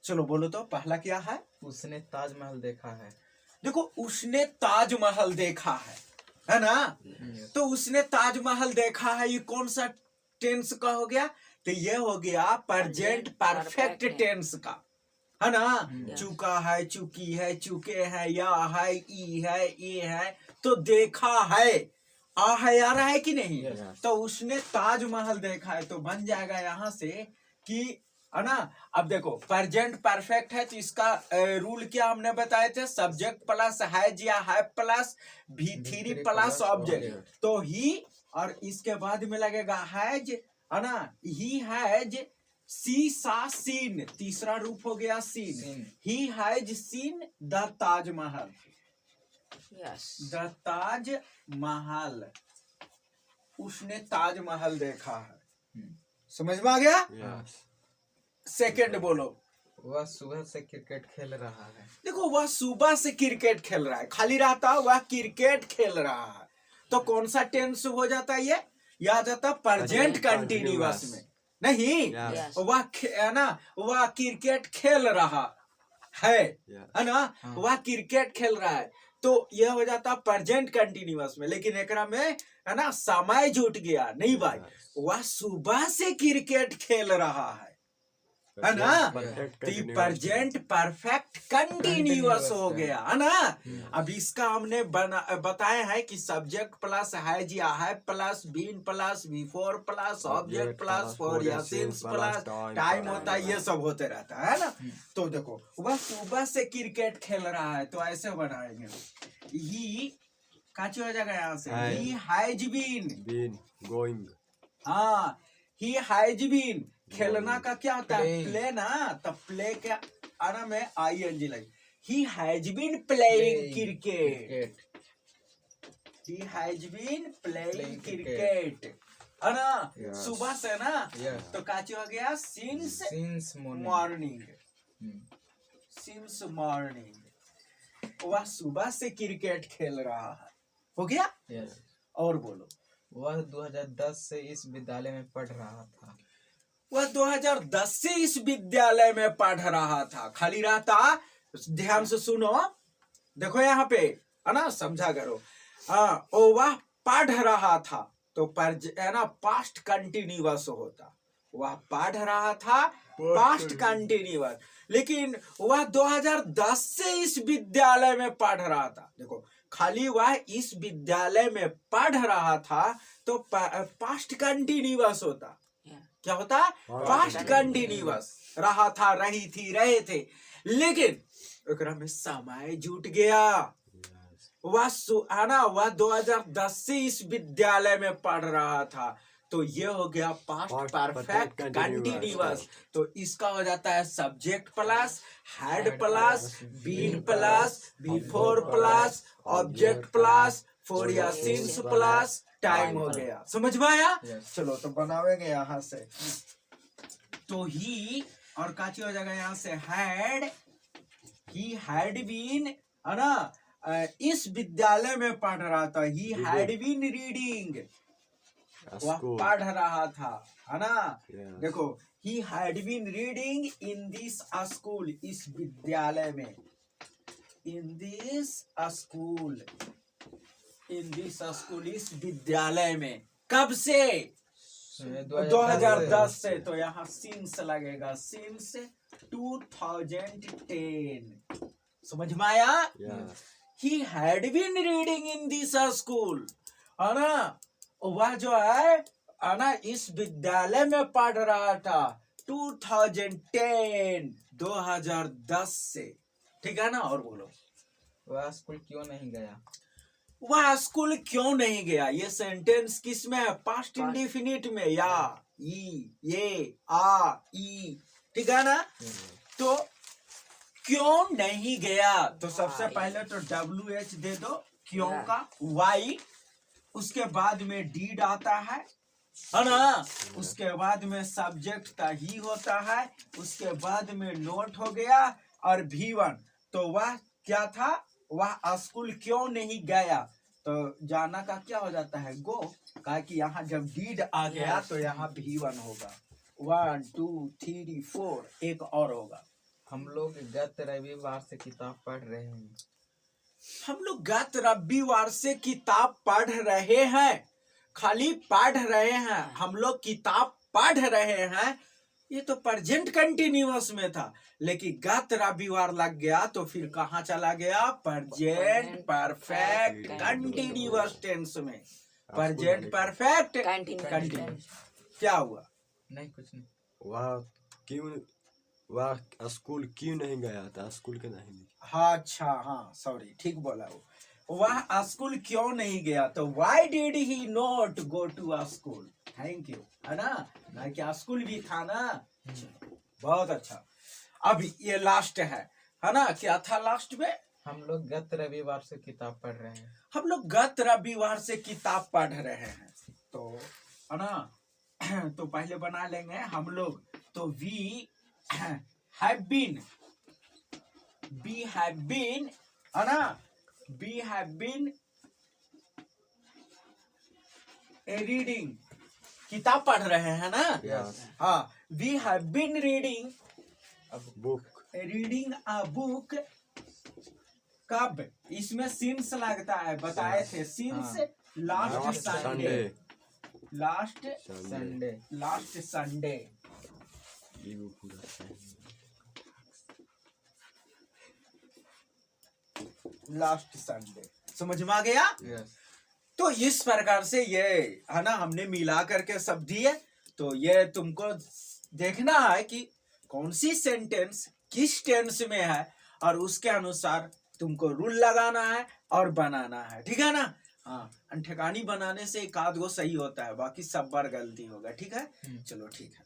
चलो बोलो तो पहला क्या है? उसने ताजमहल देखा है। देखो उसने ताजमहल देखा है ना? तो उसने ताजमहल देखा है, ये कौन सा टेंस का हो गया? तो ये हो गया प्रेजेंट परफेक्ट टेंस का, है ना? चुका है, चुकी है, चुके हैं, या है, ई है, ये है, तो देखा है, आ है, आ रहा है कि नहीं? तो उसने ताजमहल देखा है, तो बन जाएगा यहाँ से कि, है ना? अब देखो प्रेजेंट परफेक्ट है तो इसका रूल क्या हमने बताए थे? सब्जेक्ट प्लस हैज या have plus V3 plus object, तो ही, और इसके बाद में लगेगा हैज, है ना? ही हैज सी सा सीन, तीसरा रूप हो गया scene. He has seen the Taj Mahal, the Taj Mahal, उसने ताजमहल देखा है। समझ में आ गया? सेकंड बोलो। वह सुबह से क्रिकेट खेल रहा है। देखो वह सुबह से क्रिकेट खेल रहा है, खाली रहता वह क्रिकेट खेल रहा है, तो कौन सा टेंस हो जाता है? ये आ जाता प्रेजेंट कंटिन्यूअस में, नहीं? वह है ना, वह क्रिकेट खेल रहा है ना? वह क्रिकेट खेल रहा है, तो यह हो जाता प्रेजेंट कंटिन्यूअस में। लेकिन एकरा में, है ना, समय जुट गया, नहीं भाई? वह सुबह से क्रिकेट खेल रहा है ना? तो प्रेजेंट परफेक्ट कंटिन्यूअस हो गया, है ना? अब इसका हमने बताया है कि सब्जेक्ट प्लस हैज या have plus been plus V4 plus object plus for या सिंस प्लस टाइम होता है, ये सब होते रहता है ना? तो देखो वह सुबह से क्रिकेट खेल रहा है, तो ऐसे बनाएंगे, ही काची हो जाएगा यहाँ से, ही हैज बीन गोइंग, हाँ, ही हैज बीन, खेलना का क्या होता है? प्ले ना, तो प्ले के आना में ING लगे, he has been playing cricket, he has been playing cricket, है ना? सुबह से ना, तो काची हो गया? सिंस मॉर्निंग, सिंस मॉर्निंग, वह सुबह से क्रिकेट खेल रहा है, हो गया? और बोलो। वह 2010 से इस विद्यालय में पढ़ रहा था। वह 2010 से इस विद्यालय में पढ़ रहा था, खाली रहता, ध्यान से सुनो, देखो यहाँ पे, है ना, समझा करो। वह पढ़ रहा था, तो है ना, पास्ट कंटिन्यूअस होता, वह पढ़ रहा था, पास्ट कंटिन्यूअस। लेकिन वह 2010 से इस विद्यालय में पढ़ रहा था, देखो खाली वह इस विद्यालय में पढ़ रहा था, तो पास्ट कंटिन्यूअस होता, क्या होता? पास्ट कंटिन्यूअस, रहा था, रही थी, रहे थे। लेकिन एकरा में समय जुट गया, वह है ना, वह 2010 से इस विद्यालय में पढ़ रहा था, तो ये हो गया पास्ट परफेक्ट कंटिन्यूअस। तो इसका हो जाता है subject plus had plus been plus V4 plus object plus for या सिंस प्लस टाइम हो गया। समझ में आया? चलो तो बनावेंगे यहाँ से, तो ही और काची हो जाएगा यहाँ से हैड, ही हैड बीन, है ना, इस विद्यालय में पढ़ रहा था, ही हैड बीन रीडिंग, वह पढ़ रहा था, है ना? देखो he had been reading in this school, इस विद्यालय में, in this school, in this school, इस विद्यालय में, कब से? 2010 से, तो यहाँ सिंस लगेगा, सिंस 2010। समझ में आया? He had been reading in this school, है ना, वह जो है ना, इस विद्यालय में पढ़ रहा था 2010 से, ठीक है ना? और बोलो। वह स्कूल क्यों नहीं गया? वह स्कूल क्यों नहीं गया, ये सेंटेंस किस में है? पास्ट इंडेफिनिट में, या, ई, ये, आ, ई, ठीक है ना? तो क्यों नहीं गया, तो सबसे पहले तो WH दे दो, क्यों का Y, उसके बाद में डीड आता है ना? उसके बाद में सब्जेक्ट का ही होता है, उसके बाद में नोट हो गया, और V1, तो वह क्या था? वह स्कूल क्यों नहीं गया, तो जाना का क्या हो जाता है? गो, कहा कि यहाँ जब डीड आ गया तो यहाँ V1 होगा, 1 2 3 4, एक और होगा, हम लोग गत रविवार से किताब पढ़ रहे हैं। हम लोग गत रविवार से किताब पढ़ रहे हैं। खाली पढ़ रहे हैं, हम लोग किताब पढ़ रहे हैं। ये तो प्रेजेंट कंटिन्यूअस में था, लेकिन गत रविवार लग गया तो फिर कहाँ चला गया? प्रेजेंट परफेक्ट कंटिन्यूअस टेंस में। Present perfect continuous. क्या हुआ? नहीं, कुछ नहीं। वह स्कूल क्यों नहीं गया था? स्कूल के नहीं लिखा। हाँ, अच्छा, हाँ, सॉरी, ठीक बोला वो। वह स्कूल क्यों नहीं गया? तो why did he not go to school? Thank you, है ना कि स्कूल भी था ना। बहुत अच्छा। अब ये लास्ट है ना? क्या था लास्ट में? हम लोग गत रविवार से किताब पढ़ रहे हैं। हम लोग गत रविवार से किताब पढ़ रहे हैं, तो है ना। तो पहले बना लेंगे हम लोग, तो वी हैव बीन, है ना, वी हैव बीन रीडिंग, किताब पढ़ रहे हैं ना। हाँ, we have been reading a book. कब? इसमें सिंस लगता है, बताए थे, since last Sunday. Last Sunday. Last Sunday. समझ में आ गया? तो इस प्रकार से ये है ना, हमने मिला करके सब दिए। तो ये तुमको देखना है कि कौन सी सेंटेंस किस टेंस में है, और उसके अनुसार तुमको रूल लगाना है और बनाना है। ठीक है ना? हाँ, ठिकानी बनाने से एक आध गो सही होता है, बाकी सब बार गलती होगा। ठीक है, चलो ठीक है।